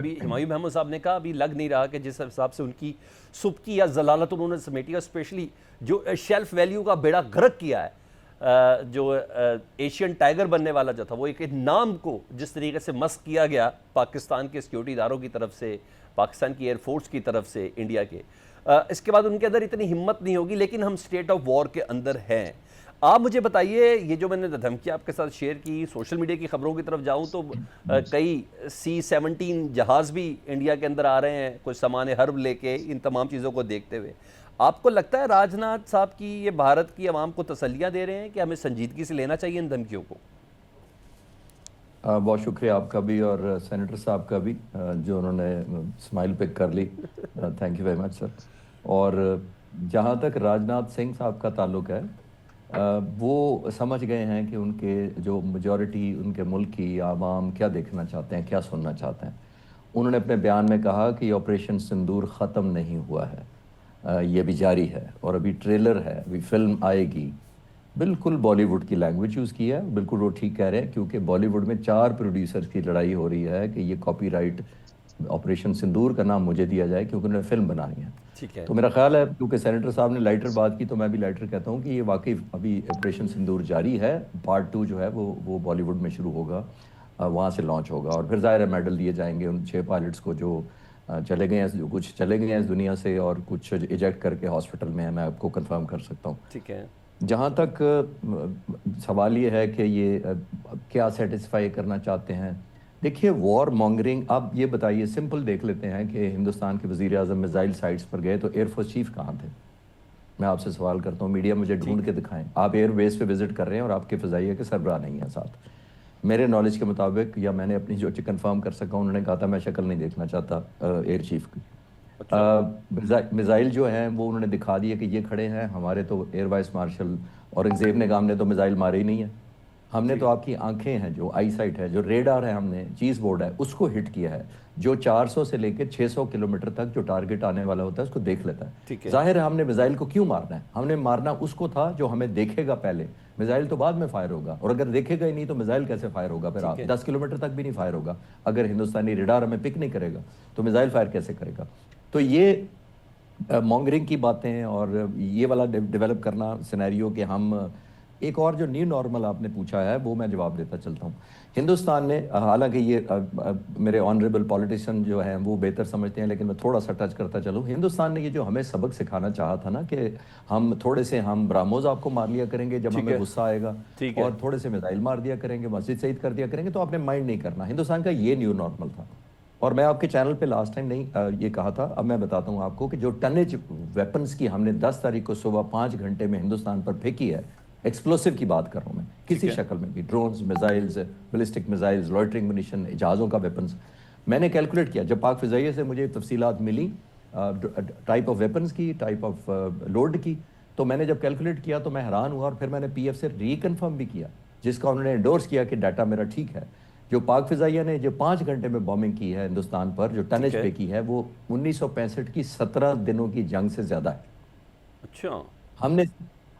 अभी हुमायूं महमूद साहब ने कहा, अभी लग नहीं रहा कि जिस हिसाब से उनकी सुबकी या जलालत उन्होंने समेटी, और स्पेशली जो शेल्फ वैल्यू का बेड़ा गर्क किया है, जो एशियन टाइगर बनने वाला जो था, वो एक नाम को जिस तरीके से मस्क किया गया पाकिस्तान के सिक्योरिटी इदारों की तरफ से, पाकिस्तान की एयरफोर्स की तरफ से, इंडिया के, इसके बाद उनके अंदर इतनी हिम्मत नहीं होगी। लेकिन हम स्टेट ऑफ वॉर के अंदर हैं। आप मुझे बताइए, ये जो मैंने धमकी आपके साथ शेयर की, सोशल मीडिया की खबरों की तरफ जाऊं तो कई C-17 जहाज़ भी इंडिया के अंदर आ रहे हैं, कुछ सामान हर्ब लेके, इन तमाम चीज़ों को देखते हुए। आपको लगता है राजनाथ साहब की ये भारत की आवाम को तसल्लियां दे रहे हैं कि हमें संजीदगी से लेना चाहिए इन धमकियों को? बहुत शुक्रिया आपका भी और सेनेटर साहब का भी, जो उन्होंने स्माइल पिक कर ली। Thank you very much sir. और जहाँ तक राजनाथ सिंह साहब का ताल्लुक है, वो समझ गए हैं कि उनके जो मेजॉरिटी, उनके मुल्क की आवाम क्या देखना चाहते हैं, क्या सुनना चाहते हैं। उन्होंने अपने बयान में कहा कि ऑपरेशन सिंदूर ख़त्म नहीं हुआ है, ये भी जारी है, और अभी ट्रेलर है, अभी फिल्म आएगी। बिल्कुल बॉलीवुड की लैंग्वेज यूज़ की है, बिल्कुल वो ठीक कह रहे हैं, क्योंकि बॉलीवुड में 4 प्रोड्यूसर्स की लड़ाई हो रही है कि ये कॉपीराइट ऑपरेशन सिंदूर का नाम मुझे दिया जाए, क्योंकि उन्होंने फिल्म बनानी है। ठीक है। तो मेरा ख्याल है, क्योंकि सेनेटर साहब ने लाइटर बात की, तो मैं भी लाइटर कहता हूँ कि ये वाकई अभी ऑपरेशन सिंदूर जारी है। पार्ट 2 जो है वो बॉलीवुड में शुरू होगा, वहाँ से लॉन्च होगा, और फिर ज़ाहिर है मेडल दिए जाएंगे उन 6 पायलट्स को जो चले गए हैं, जो कुछ चले गए हैं इस दुनिया से और कुछ इजेक्ट करके हॉस्पिटल में है, मैं आपको कंफर्म कर सकता हूँ। ठीक है। जहाँ तक सवाल ये है कि ये क्या सेटिस्फाई करना चाहते हैं, देखिए वॉर मॉन्गरिंग, आप ये बताइए, सिंपल देख लेते हैं कि हिंदुस्तान के वज़ीर आज़म मिसाइल साइट्स पर गए तो एयरफोर्स चीफ कहाँ थे? मैं आपसे सवाल करता हूँ, मीडिया मुझे ढूंढ के दिखाएं। आप एयरबेस पे विजिट कर रहे हैं और आपके फ़िज़ाइया के सरबराह नहीं है साथ। मेरे नॉलेज के मुताबिक, या मैंने अपनी जो कंफर्म कर सका, उन्होंने कहा था मैं शक्ल नहीं देखना चाहता एयर चीफ की। मिसाइल जो हैं वो उन्होंने दिखा दिए कि ये खड़े हैं हमारे, तो air vice marshal Aurangzeb Nigam ने तो मिसाइल मारे ही नहीं है। हमने तो आपकी आंखें हैं, जो आई साइट है, जो रेडार है, हमने चीज़ बोर्ड है, उसको हिट किया है, जो 400 से लेकर 600 किलोमीटर तक जो टारगेट आने वाला होता है उसको देख लेता है। जाहिर है हमने मिसाइल को क्यों मारना है? हमने मारना उसको था जो हमें देखेगा पहले, मिसाइल तो बाद में फायर होगा, और अगर देखेगा ही नहीं तो मिसाइल कैसे फायर होगा? फिर आप 10 किलोमीटर तक भी नहीं फायर होगा। अगर हिंदुस्तानी रेडार हमें पिक नहीं करेगा तो मिसाइल फायर कैसे करेगा? तो ये मॉन्गरिंग की बातें और ये वाला डेवलप करना सिनेरियो कि हम एक और जो न्यू नॉर्मल आपने पूछा है, वो मैं जवाब देता चलता हूँ। हिंदुस्तान ने, हालांकि ये मेरे ऑनरेबल पॉलिटिशियन जो हैं वो बेहतर समझते हैं, लेकिन मैं थोड़ा सा टच करता चलूँ। हिंदुस्तान ने ये जो हमें सबक सिखाना चाहा था ना, कि हम थोड़े से हम ब्राह्मोस आपको मार लिया करेंगे जब हमें गुस्सा आएगा, और थोड़े से मिसाइल मार दिया करेंगे, मस्जिद शहीद कर दिया करेंगे, तो आपने माइंड नहीं करना। हिंदुस्तान का ये न्यू नॉर्मल था। और मैं आपके चैनल पे लास्ट टाइम नहीं ये कहा था, अब मैं बताता हूँ आपको कि जो टनेज वेपन्स की हमने 10 तारीख को सुबह 5 घंटे में हिंदुस्तान पर फेंकी है, एक्सप्लोसिव की बात कर रहा हूँ मैं, किसी शक्ल में भी, drones, missiles, ballistic missiles, loitering munition, जहाज़ों का वेपन्स, मैंने कैलकुलेट किया। जब पाक फ़िज़ाइया से मुझे तफसीलात मिली टाइप ऑफ वेपन्स की, टाइप ऑफ लोड की, तो मैंने जब कैलकुलेट किया तो मैं हैरान हुआ, और फिर मैंने PF से रिकन्फर्म भी किया, जिसका उन्होंने एंडोर्स किया कि डाटा मेरा ठीक है। जो पाक फ़िज़ाइया ने जो 5 घंटे में बॉम्बिंग की है हिंदुस्तान पर, जो टनेज पे की है, वो 1965 की 17 दिनों की जंग से ज़्यादा है। अच्छा।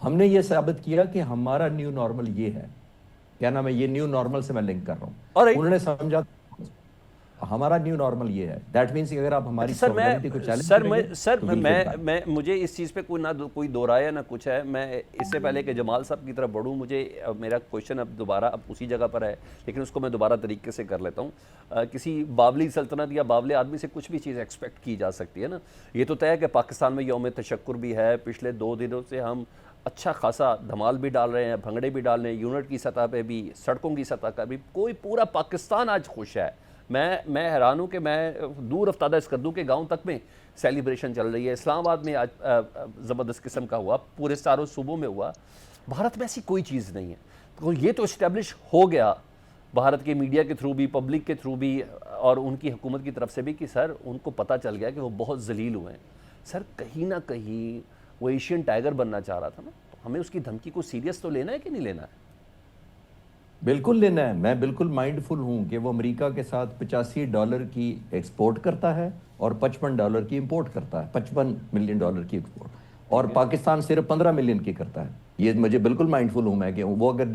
हमने ये साबित किया कि हमारा न्यू नॉर्मल ये है। क्या नाम है, ये न्यू नॉर्मल से मैं लिंक कर रहा हूँ। उन्होंने समझा हमारा न्यू नॉर्मल ये है। दैट मींस कि अगर आप हमारी सॉवरेनिटी को चैलेंज करेंगे, मैं मुझे इस चीज़ पे कोई दो राय ना कुछ है। मैं इससे पहले कि जमाल साहब की तरफ बढ़ूँ, मुझे मेरा क्वेश्चन अब दोबारा अब उसी जगह पर है, लेकिन उसको मैं दोबारा तरीके से कर लेता हूँ। किसी बावली सल्तनत या बावले आदमी से कुछ भी चीज़ एक्सपेक्ट की जा सकती है ना। ये तो तय है कि पाकिस्तान में यौम तशक्कुर भी है, पिछले 2 दिनों से हम अच्छा खासा धमाल भी डाल रहे हैं, भंगड़े भी डाल रहे हैं, यूनिट की सतह पे भी, सड़कों की सतह का भी, कोई पूरा पाकिस्तान आज खुश है। मैं हैरान हूँ कि मैं दूर अफ्तादा इस कद्दू के गांव तक में सेलिब्रेशन चल रही है। इस्लामाबाद में आज ज़बरदस्त किस्म का हुआ, पूरे सारों सूबों में हुआ। भारत में ऐसी कोई चीज़ नहीं है। तो ये तो इस्टेब्लिश हो गया भारत के मीडिया के थ्रू भी, पब्लिक के थ्रू भी, और उनकी हुकूमत की तरफ से भी, कि सर उनको पता चल गया कि वो बहुत जलील हुए हैं। सर कहीं ना कहीं वो एशियन टाइगर बनना चाह रहा था ना, तो हमें उसकी धमकी को सीरियस तो लेना है कि नहीं लेना है? बिल्कुल लेना है। मैं बिल्कुल माइंडफुल हूँ कि वो अमेरिका के साथ $85 की एक्सपोर्ट करता है और $55 की इंपोर्ट करता है, $55 मिलियन की एक्सपोर्ट, और पाकिस्तान सिर्फ 15 मिलियन की करता है। ये मुझे बिल्कुल माइंडफुल हूँ मैं कि वो अगर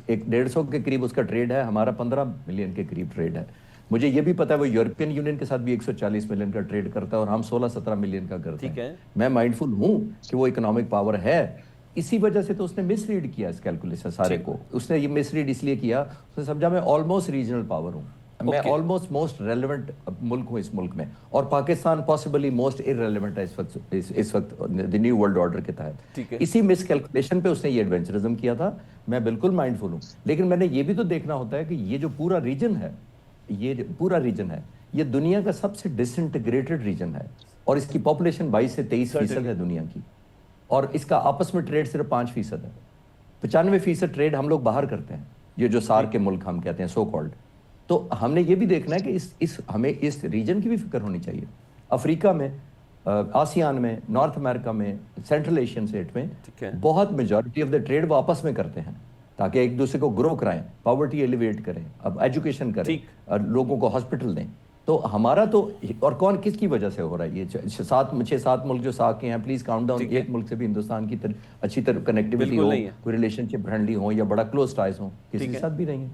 150 के करीब उसका ट्रेड है, हमारा 15 मिलियन के करीब ट्रेड है। मुझे ये भी पता है वो यूरोपियन यूनियन के साथ भी 140 मिलियन का ट्रेड करता है और हम 16-17 मिलियन का करते ठीक हैं। है। मैं माइंडफुल हूं कि वो इकोनॉमिक पावर है, इसी वजह से तो उसने मिसरीड किया इस कैलकुलेशन सारे को। उसने ये मिसरीड इसलिए किया, उसने समझा मैं ऑलमोस्ट रीजनल पावर हूं, मैं Okay. ऑलमोस्ट मोस्ट रेलेवेंट मुल्क हूं इस मुल्क में, और पाकिस्तान पॉसिबली मोस्ट इररेलेवेंट है इस वक्त द न्यू वर्ल्ड ऑर्डर के तहत। ठीक है। इसी मिस कैलकुलेशन पे उसने ये एडवेंचरिज्म किया था। मैं बिल्कुल माइंडफुल हूं, लेकिन मैंने ये भी तो देखना होता है कि ये जो पूरा रीजन है, ये जो पूरा रीजन है, ये दुनिया का सबसे डिसइंटीग्रेटेड रीजन है, और इसकी पॉपुलेशन 22 से 23% है दुनिया की, और इसका आपस में ट्रेड सिर्फ 5% है। 95% ट्रेड हम लोग बाहर करते हैं, ये जो सार्क के मुल्क हम कहते हैं सो कॉल्ड। तो हमने ये भी देखना है कि हमें इस रीजन की भी फिक्र होनी चाहिए। अफ्रीका में, आसियान में, नॉर्थ अमेरिका में, सेंट्रल एशियन स्टेट में ठीक है। बहुत मेजॉरिटी ऑफ द ट्रेड वो आपस में करते हैं, ताकि एक दूसरे को ग्रो कराएं, पॉवर्टी एलिवेट करें, अब एजुकेशन करें, ठीक। और लोगों को हॉस्पिटल दें। तो हमारा तो, और कौन किसकी वजह से हो रहा है ये 6-7 मुल्क जो साथ के हैं, प्लीज काउंट डाउन, ठीक है। एक मुल्क से भी हिंदुस्तान की अच्छी तरह कनेक्टिविटी बिल्कुल हो, नहीं है। कोई रिलेशनशिप फ्रेंडली हो या बड़ा क्लोज टाइज हो, किसी ठीक के है। साथ भी नहीं है।